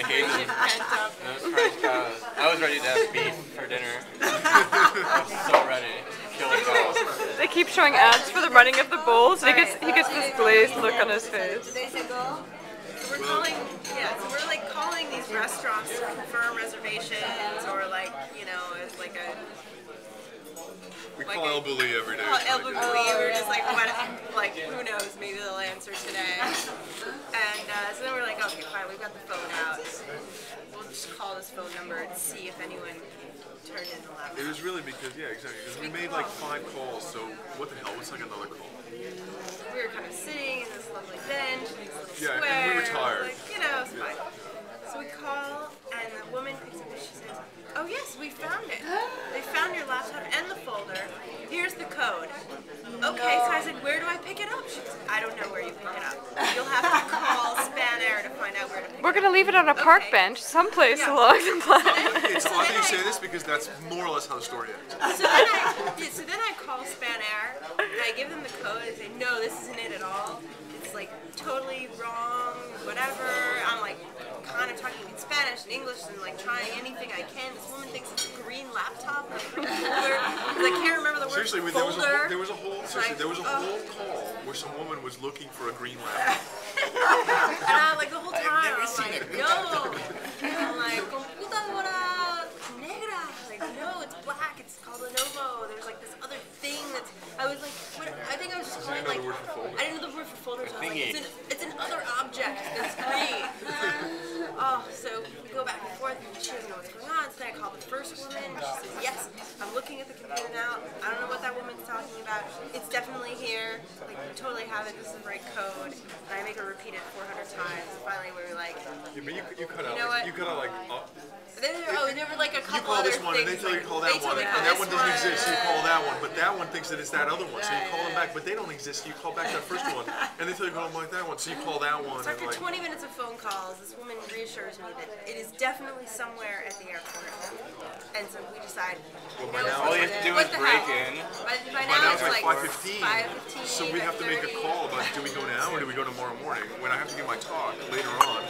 I hate Frustration them. pent up. Those French cows. I was ready to have beef for dinner. I was so ready to kill a cow. They keep showing ads for the running of the bulls, and he gets this glazed look on his face. So we're calling, so we're like calling these restaurants to confirm reservations, or like, you know, it's like a. We call El Bulli every day. El Bulli. We're just like, what? Like, who knows? Maybe they'll answer today. And so then we're like, okay, fine. We've got the phone out. We'll just call this phone number and see if anyone turned in the laptop. It was really because, yeah, exactly. Because we made like 5 calls. So what the hell? What's like another call? We were kind of sitting in this lovely bench, in this little Yeah, square. and we were tired. Like, you know, it's fine. So we call, and the woman picks up and she says, "Oh yes, we found it. They found your laptop and the folder. Here's the code." Okay, so I said, "Where do I pick it up?" She goes, "I don't know where you pick it up. You'll have to call Spanair to find out where to pick it up." We're gonna leave it on a park bench someplace along the line. It's odd that you say this because that's more or less how the story ends. So then I call Spanair and I give them the code and say, "No, this isn't it at all. It's like totally wrong, whatever." I'm like kind of talking in Spanish and English and like trying anything I can. This woman thinks it's a green laptop with a green folder. Because I can't remember the word Seriously, folder. there was a whole call where some woman was looking for a green laptop. And I like the whole time I'm like, "No." I'm like, "Computadora negra." Like, no, it's black. It's called Lenovo. There's like this other thing that's. I was like, what? I think I was just calling like. I didn't know the word for folder. So I was like, it's an other object that's green. Oh, so we go back and forth, and she doesn't know what's going on. So then I call the first woman. She says, "Yes, I'm looking at the computer now. I don't know what that woman's talking about. It's definitely here. Like, we totally have it. This is the right code." And I make her repeat it 400 times. And finally, we were like, Yeah, but you cut out. You know what? You cut out like. there were like a couple You call other this one, and they things, tell you like, to call that they one, totally and call that this one doesn't one. exist, so you call that one, but that one thinks that it's that other one, so you call them back, but they don't exist, so you call back that first one, and they tell you to call them like that one, so you call that one. So after and like, 20 minutes of phone calls, this woman reassures me that it is definitely somewhere at the airport. And so we decide, All you have to do is break in. By now it's like 5:15, 5:15. so we have to make a 5:30. call about do we go now or do we go tomorrow morning, when I have to give my talk later on.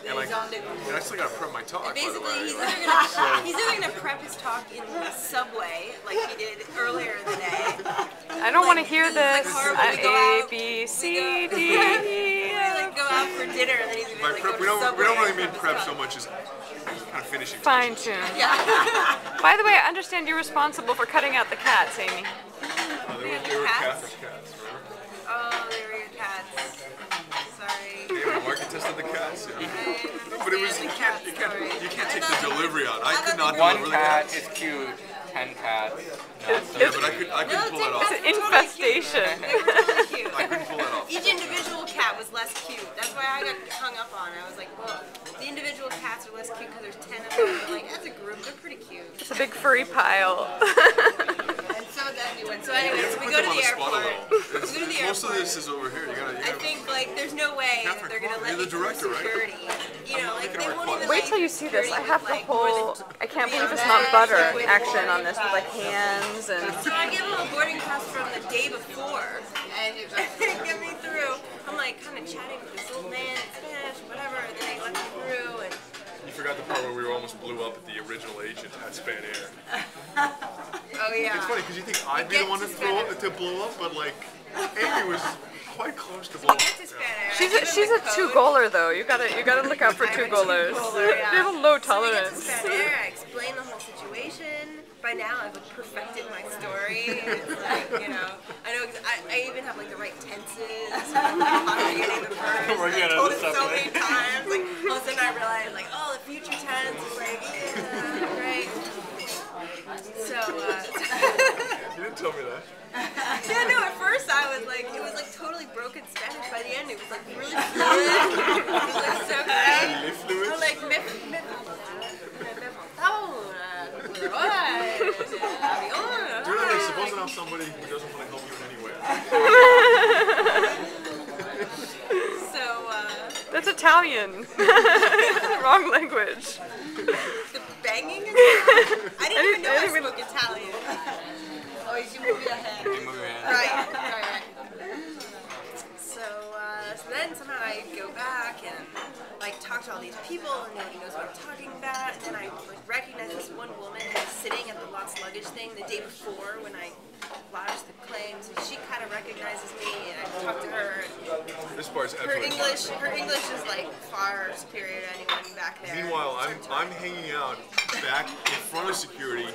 And, like, and I still gotta prep my talk, Basically, by the way. he's either gonna prep his talk in the subway like he did earlier in the day. I don't want to hear this. We go A, out- B, C, we D, E, We like go out for dinner and then he's gonna By like, prep, go we to don't Subway really and mean his prep talk. so much as kind of finishing. fine tune. By the way, I understand you're responsible for cutting out the cats, Amy. They were Cats? Catholic cats, remember? Oh, they were your cats. Sorry. They were market tested the cats, yeah. I But it was understand you the can't cat story. you can't take the delivery on. I could not One deliver the cat cats. is cute. 10 cats. Yeah, but I couldn't pull that off. It's an infestation. They were totally cute. I couldn't pull that off. Each individual cat was less cute. That's why I got hung up on it. I was like, well, the individual cats are less cute because there's 10 of them. But like, as a group, they're pretty cute. It's a big furry pile. And so anyways, we Put go them to on the spot a airport. little. We go to the Most of airport. this is over here. You I gotta think like there's no way that they're gonna let You're me the through director, right? security. You know, like they won't even. Wait let till me you see through this. I security have with, the like, more whole, than- I can't believe it's Yeah. not butter action on this with like hands and. So I give them a boarding pass from the day before, and they get me through. I'm like kind of chatting with this old man in Spanish, whatever, and then they let me through. And You forgot the part where we almost blew up at the original agent at Spanair. oh yeah. It's funny because you think I'd be get the one to to blow up, but like Amy was quite close to blowing Get up. to Spanair. She's I a, give she's them a the two code. goaler though. You gotta look out for two goalers. Two-goaler, yeah. They have a low So we get to tolerance. Spanair, I explain the whole situation. By now, I've like, perfected my story. It's like, you know, I know. I even have like the right tenses. I'm conjugating the verbs. We're I gonna told do it so something. many times. Like all of a sudden, I realized like, oh, the future tense is like, yeah, right. So. You didn't tell me that. Yeah, no, at first I was like, it was like totally broken Spanish. By the end, it was like really fluid. It was like so great. Really fluid? I'm like, me You're not supposed to have somebody who doesn't want to help you in any way. So, That's Italian. Wrong language. the banging is I didn't even know I even- spoke Italian. Oh, you move your head. You move your hand. Right. So then somehow I go back and like talk talk to all these people and nobody knows what I'm talking about. And then I like recognize this one woman who's sitting at the lost luggage thing the day before when I lodged the claims. And she kind of recognizes me, and I talk to her. This part's Her absolutely. English is like far superior to anyone back there. Meanwhile, I'm hanging out back in front of security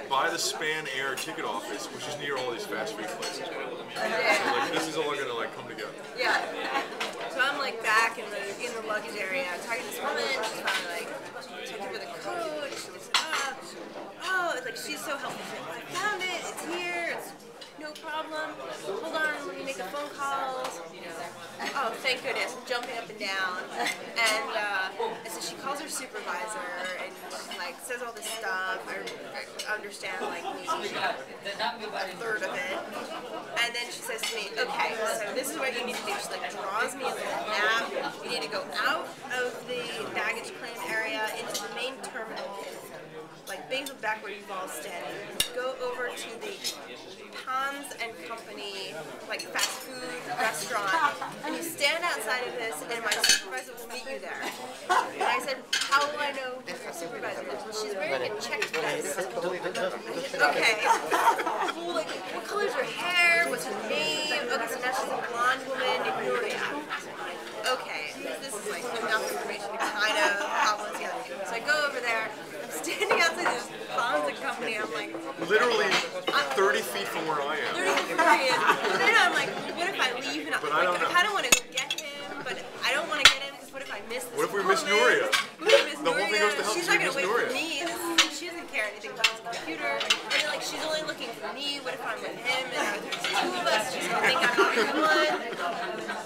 by the Span Air ticket office, which is near all these fast food places. So like this is all gonna like come together. Yeah. So I'm like back in the luggage area. I'm talking to this woman. She's finally like, so I give her the code. She looks it up. Oh, it's like she's so helpful. She's like, I found it. It's here. It's no problem. Hold on. Let me make a phone call. Oh, thank goodness. I'm jumping up and down. And so she calls her supervisor and she like says all this stuff. I understand like maybe a third of it. And then she says to me, okay, so this is what you need to do. She like draws me a little map. You need to go out of the baggage claim area into the main terminal, like back where you've all standing. Go over to the Hans and Company, like fast food restaurant, and you stand outside of this, and my supervisor will meet you there. And I said, how will I know who your supervisor is? Well, she's wearing a checked vest. I said, okay. Well, like, what color's her hair? What's her name? Okay, so now she's a blonde woman named Nuria. Okay, this is like enough information to kind of cobble it together. So I go over there. I'm standing outside this Hans and Company. I'm like, Literally 30 feet from where I am. 30 feet from here. And then I'm like, what if I leave? And But I don't know. kind of want to go get him, but I don't want to get him because what if I miss this What if we miss woman? Nuria? What if we miss The whole thing goes to hell She's if not we going to miss wait for Nuria. me. She doesn't care anything about his computer. And then, like, she's only looking for me. What if I'm with him? And there's two of us. She's going to think I'm not the one.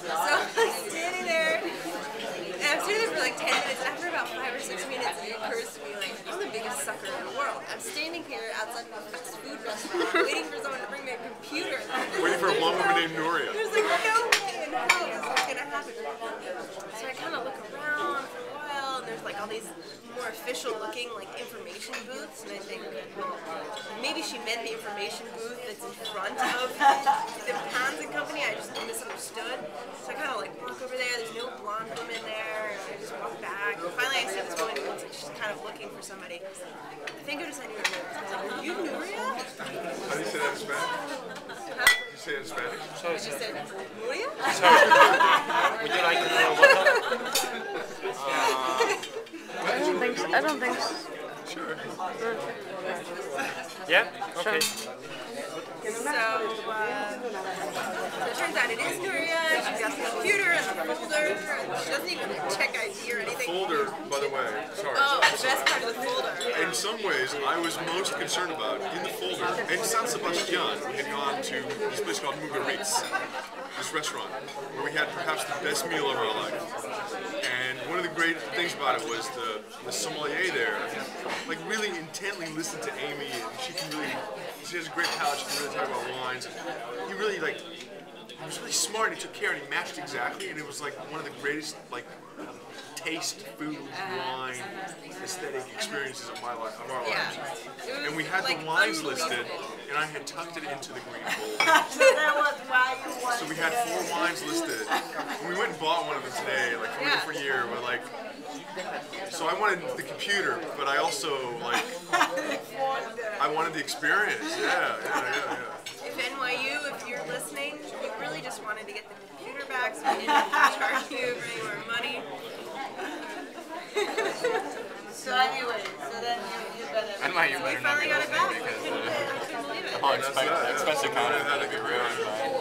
So I'm standing there. And I'm sitting there for like 10 minutes. And after about 5 or 6 minutes, it occurs to me, like, I'm the biggest sucker in the world. I'm standing here outside of a fast food restaurant waiting for someone to bring me a computer. Waiting for a blonde woman named Nuria. There's like no way in hell this is going to happen. So I kind of look around for a while, and there's like all these more official looking like information booths, and I think, well, maybe she meant the information booth that's in front of the Hans and Company. I just misunderstood. So I kind of like walk over there. There's no blonde woman there, and I just walk back. And finally, I see this woman who looks like she's kind of looking for somebody. Thank goodness I knew her name. I was like, are you Nuria? How do you say that in Spanish? Huh? You say it in Spanish? I just said, Nuria? Would you like to know what? I don't think so. Sure. Yeah? Okay. So it turns out it is Nuria. She's got the computer and the folder, and she doesn't even check ID or anything. Folder, by the way, sorry. Oh, the best part of the folder. In some ways, I was most concerned about in the folder. In San Sebastian, we had gone to this place called Mugaritz, this restaurant, where we had perhaps the best meal of our life. And one of the great things about it was the sommelier there, like really intently listened to Amy, and she has a great palate. She can really talk about wines. He really he was really smart. And he took care, and he matched exactly, and it was like one of the greatest taste, food, wine, aesthetic experiences of my life, of our lives. And we had the wines listed, and I had tucked it into the green folder. So that was why you wanted. So we had 4 wines listed. And we went and bought one of them today, like from a different year. But like, so I wanted the computer, but I also I wanted the experience. Yeah. If NYU, if you're listening, you really just wanted to get the computer back so we didn't have to charge you for any more money. So anyway, so then you better. NYU better not Finally be got it listening back. because I couldn't believe it. expense account is going to be ruined by